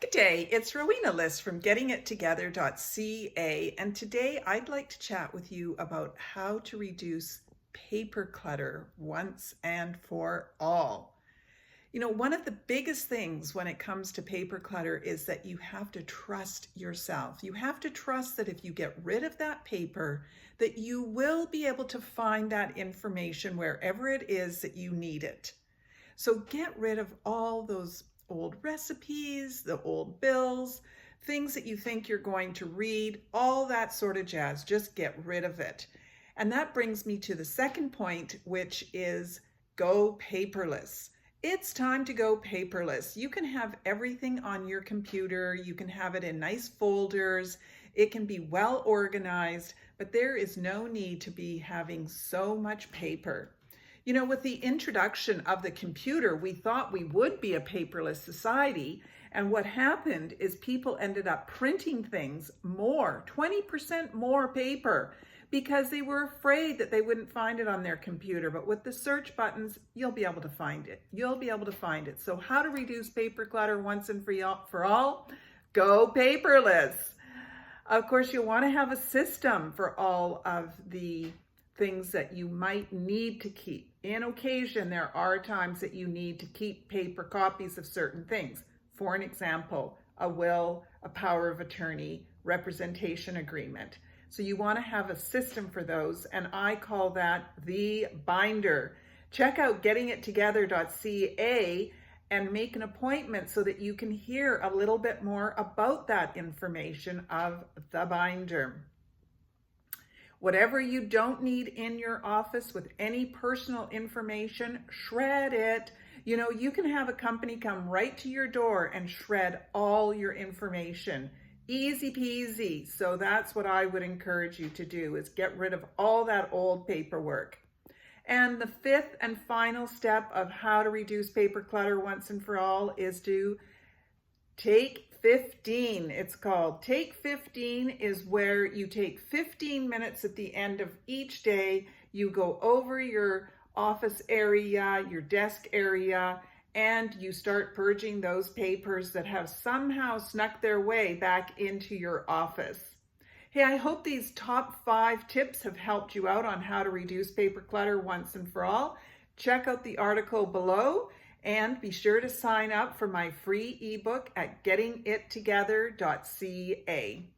Good day, it's Rowena List from GettingItTogether.ca, and today I'd like to chat with you about how to reduce paper clutter once and for all. One of the biggest things when it comes to paper clutter is that you have to trust yourself. You have to trust that if you get rid of that paper, that you will be able to find that information wherever it is that you need it. So get rid of all those old recipes, the old bills, things that you think you're going to read, all that sort of jazz. Just get rid of it. And that brings me to the second point, which is go paperless. It's time to go paperless. You can have everything on your computer. You can have it in nice folders. It can be well organized, but there is no need to be having so much paper. With the introduction of the computer, we thought we would be a paperless society. And what happened is people ended up printing things more, 20% more paper, because they were afraid that they wouldn't find it on their computer. But with the search buttons, you'll be able to find it. You'll be able to find it. So how to reduce paper clutter once and for all? Go paperless. Of course, you'll want to have a system for all of the things that you might need to keep. In occasion, there are times that you need to keep paper copies of certain things. For an example, a will, a power of attorney, representation agreement. So you want to have a system for those, and I call that the binder. Check out GettingItTogether.ca and make an appointment so that you can hear a little bit more about that information of the binder. Whatever you don't need in your office with any personal information, shred it. You can have a company come right to your door and shred all your information. Easy peasy. So that's what I would encourage you to do, is get rid of all that old paperwork. And the fifth and final step of how to reduce paper clutter once and for all is to take 15, it's called. Take 15 is where you take 15 minutes at the end of each day. You go over your office area, your desk area, and you start purging those papers that have somehow snuck their way back into your office. Hey, I hope these top 5 tips have helped you out on how to reduce paper clutter once and for all. Check out the article below. And be sure to sign up for my free ebook at GettingItTogether.ca.